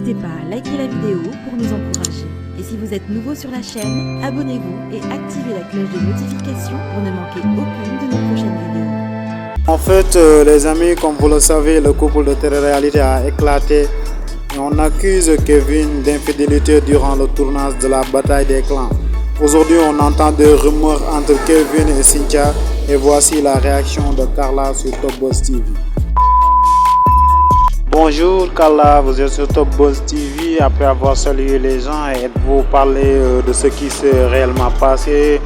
N'hésitez pas à liker la vidéo pour nous encourager. Et si vous êtes nouveau sur la chaîne, abonnez-vous et activez la cloche de notification pour ne manquer aucune de nos prochaines vidéos. En fait, les amis, comme vous le savez, le couple de télé-réalité a éclaté et on accuse Kevin d'infidélité durant le tournage de la bataille des clans. Aujourd'hui, on entend des rumeurs entre Kevin et Cynthia et voici la réaction de Carla sur Top Buzz TV. Bonjour Carla, vous êtes sur Top Buzz TV. Après avoir salué les gens, êtes-vous parler de ce qui s'est réellement passé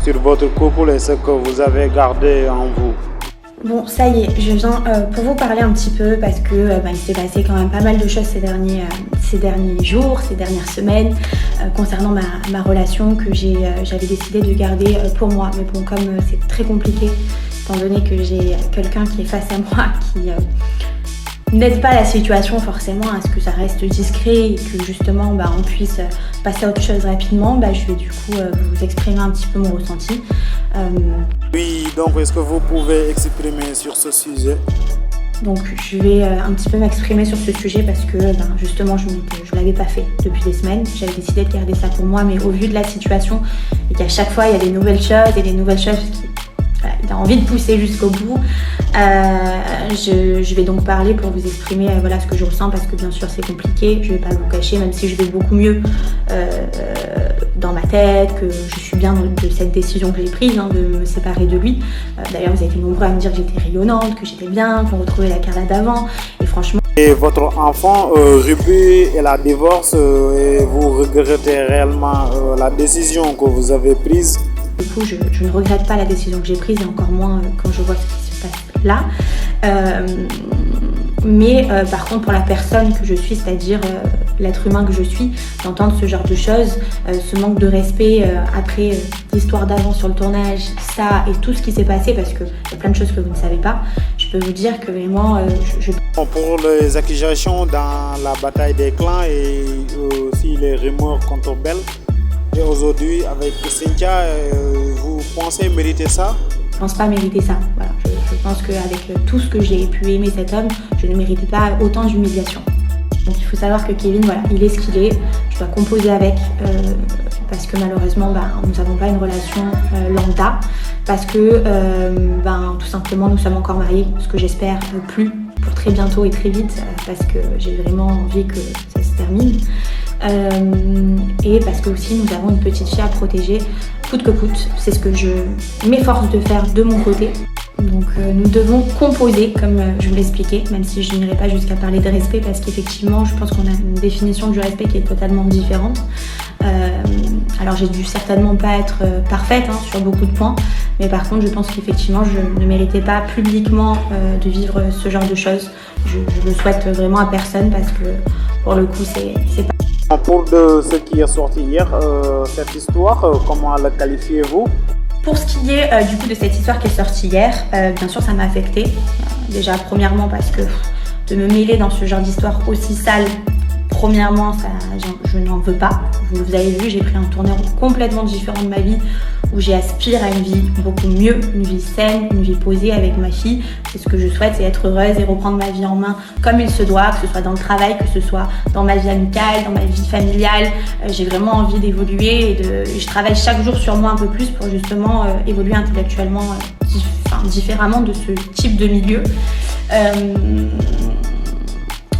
sur votre couple et ce que vous avez gardé en vous? Bon, ça y est, je viens pour vous parler un petit peu parce que il s'est passé quand même pas mal de choses ces derniers jours, ces dernières semaines concernant ma relation que j'avais décidé de garder pour moi. Mais bon, comme c'est très compliqué, étant donné que j'ai quelqu'un qui est face à moi qui n'aide pas la situation forcément à ce que ça reste discret et que justement on puisse passer à autre chose rapidement, je vais du coup vous exprimer un petit peu mon ressenti. Oui, donc est-ce que vous pouvez exprimer sur ce sujet? Donc je vais un petit peu m'exprimer sur ce sujet parce que justement je ne l'avais pas fait depuis des semaines. J'avais décidé de garder ça pour moi, mais au vu de la situation et qu'à chaque fois il y a des nouvelles choses et des nouvelles choses qui il a envie de pousser jusqu'au bout. Je vais donc parler pour vous exprimer ce que je ressens parce que bien sûr c'est compliqué, je vais pas vous cacher, même si je vais beaucoup mieux dans ma tête, que je suis bien de cette décision que j'ai prise de me séparer de lui. D'ailleurs vous avez été nombreux à me dire que j'étais rayonnante, que j'étais bien, qu'on retrouvait la Carla d'avant et franchement... Et votre enfant Ruby et la divorce et vous regrettez réellement la décision que vous avez prise? Du coup, je ne regrette pas la décision que j'ai prise et encore moins quand je vois ce qui se passe là. Mais par contre, pour la personne que je suis, c'est-à-dire l'être humain que je suis, d'entendre ce genre de choses, ce manque de respect après l'histoire d'avant sur le tournage, ça et tout ce qui s'est passé, parce qu'il y a plein de choses que vous ne savez pas, je peux vous dire que vraiment... Pour les accusations dans la bataille des clans et aussi les rumeurs contre Belle, et aujourd'hui, avec Cynthia, vous pensez mériter ça? Je ne pense pas mériter ça. Voilà. Je pense qu'avec tout ce que j'ai pu aimer cet homme, je ne méritais pas autant d'humiliation. Donc il faut savoir que Kevin, il est ce qu'il est. Je dois composer avec parce que malheureusement, nous n'avons pas une relation lambda. Parce que tout simplement, nous sommes encore mariés, ce que j'espère plus pour très bientôt et très vite, parce que j'ai vraiment envie que ça se termine. Et parce que aussi nous avons une petite fille à protéger coûte que coûte, c'est ce que je m'efforce de faire de mon côté. Donc nous devons composer comme je vous l'expliquais, même si je n'irai pas jusqu'à parler de respect parce qu'effectivement je pense qu'on a une définition du respect qui est totalement différente. Alors j'ai dû certainement pas être parfaite sur beaucoup de points, mais par contre je pense qu'effectivement je ne méritais pas publiquement de vivre ce genre de choses. Je le souhaite vraiment à personne parce que pour le coup c'est pas... Pour de ce qui est sorti hier, cette histoire, comment la qualifiez-vous? Pour ce qui est du coup de cette histoire qui est sortie hier, bien sûr ça m'a affectée. Déjà premièrement parce que de me mêler dans ce genre d'histoire aussi sale, premièrement je n'en veux pas. Vous avez vu, j'ai pris un tournant complètement différent de ma vie où j'aspire à une vie beaucoup mieux, une vie saine, une vie posée avec ma fille. C'est ce que je souhaite, c'est être heureuse et reprendre ma vie en main comme il se doit, que ce soit dans le travail, que ce soit dans ma vie amicale, dans ma vie familiale. J'ai vraiment envie d'évoluer et je travaille chaque jour sur moi un peu plus pour justement évoluer intellectuellement différemment de ce type de milieu.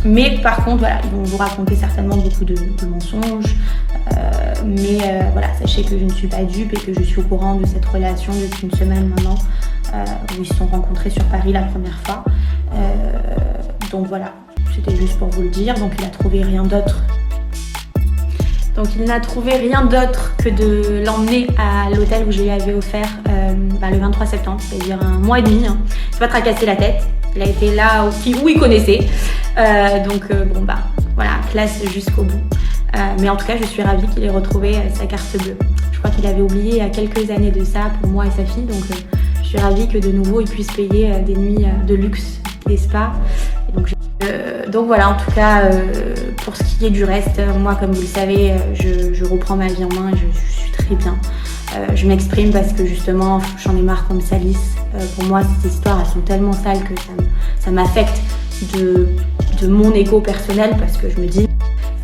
Mais par contre, ils vont vous raconter certainement beaucoup de mensonges. Sachez que je ne suis pas dupe et que je suis au courant de cette relation depuis une semaine maintenant, où ils se sont rencontrés sur Paris la première fois. Donc voilà, c'était juste pour vous le dire. Donc il n'a trouvé rien d'autre. Que de l'emmener à l'hôtel où je lui avais offert le 23 septembre, c'est-à-dire un mois et demi. C'est pas tracasser la tête. Il a été là où il connaissait. Classe jusqu'au bout. Mais en tout cas, je suis ravie qu'il ait retrouvé sa carte bleue. Je crois qu'il avait oublié il y a quelques années de ça pour moi et sa fille. Donc, je suis ravie que de nouveau, il puisse payer des nuits de luxe, des spas. Donc voilà, en tout cas, pour ce qui est du reste, moi, comme vous le savez, je reprends ma vie en main et je suis très bien. Je m'exprime parce que justement, j'en ai marre qu'on me salisse. Pour moi, ces histoires, elles sont tellement sales que ça m'affecte de de mon ego personnel parce que je me dis.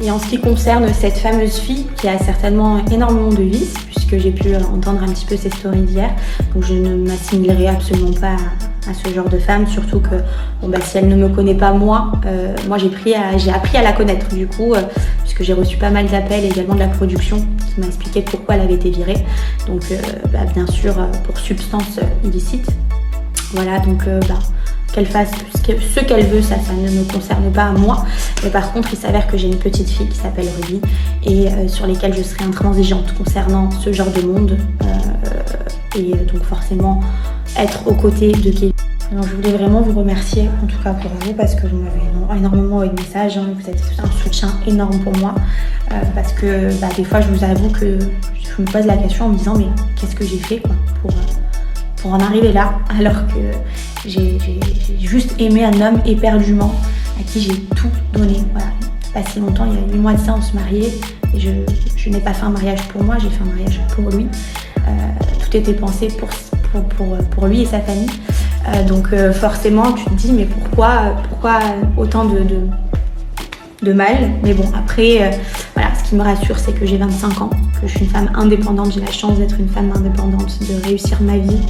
Et en ce qui concerne cette fameuse fille qui a certainement énormément de vices, puisque j'ai pu entendre un petit peu ses stories d'hier, donc je ne m'assimilerai absolument pas à ce genre de femme, surtout que si elle ne me connaît pas moi j'ai appris à la connaître du coup, puisque j'ai reçu pas mal d'appels également de la production qui m'a expliqué pourquoi elle avait été virée, donc bien sûr pour substance illicite. Voilà, donc qu'elle fasse ce qu'elle veut, ça ne me concerne pas à moi. Mais par contre, il s'avère que j'ai une petite fille qui s'appelle Ruby et sur lesquelles je serai intransigeante concernant ce genre de monde. Et donc forcément, être aux côtés de Kevin. Alors, je voulais vraiment vous remercier, en tout cas pour vous, parce que vous m'avez énormément envoyé de messages. Vous êtes un soutien énorme pour moi. Parce que des fois, je vous avoue que je me pose la question en me disant mais qu'est-ce que j'ai fait pour en arriver là, alors que j'ai juste aimé un homme éperdument à qui j'ai tout donné. Voilà. Pas si longtemps, il y a 8 mois de ça, on se mariait et je n'ai pas fait un mariage pour moi, j'ai fait un mariage pour lui. Tout était pensé pour lui et sa famille. Donc forcément, tu te dis mais pourquoi autant de mal. Mais bon, après, ce qui me rassure, c'est que j'ai 25 ans, que je suis une femme indépendante. J'ai la chance d'être une femme indépendante, de réussir ma vie,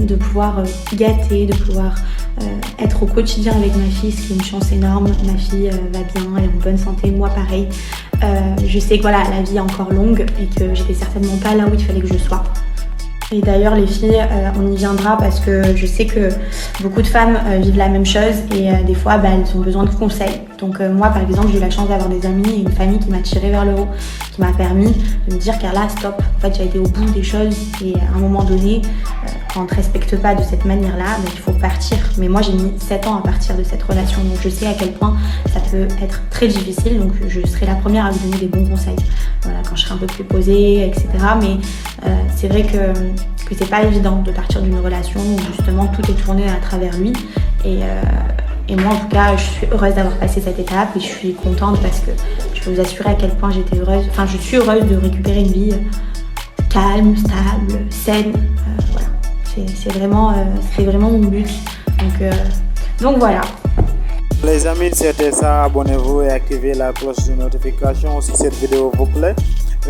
de pouvoir gâter, de pouvoir être au quotidien avec ma fille, ce qui est une chance énorme. Ma fille va bien, elle est en bonne santé, moi pareil. Je sais que la vie est encore longue et que j'étais certainement pas là où il fallait que je sois. Et d'ailleurs les filles, on y viendra parce que je sais que beaucoup de femmes vivent la même chose et des fois elles ont besoin de conseils. Donc moi par exemple j'ai eu la chance d'avoir des amis et une famille qui m'a tirée vers le haut, qui m'a permis de me dire Carla stop, en fait j'ai été au bout des choses et à un moment donné quand on ne te respecte pas de cette manière-là, il faut partir. Mais moi j'ai mis 7 ans à partir de cette relation, donc je sais à quel point ça peut être très difficile, donc je serai la première à vous donner des bons conseils. Voilà, quand je serai un peu plus posée, etc. Mais c'est vrai que c'est pas évident de partir d'une relation où justement tout est tourné à travers lui. Et moi en tout cas, je suis heureuse d'avoir passé cette étape et je suis contente parce que je peux vous assurer à quel point j'étais heureuse. Enfin, je suis heureuse de récupérer une vie calme, stable, saine. Voilà, c'est vraiment mon but. Donc voilà. Les amis, c'était ça. Abonnez-vous et activez la cloche de notification si cette vidéo vous plaît.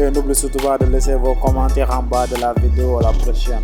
Et n'oubliez surtout pas de laisser vos commentaires en bas de la vidéo. À la prochaine.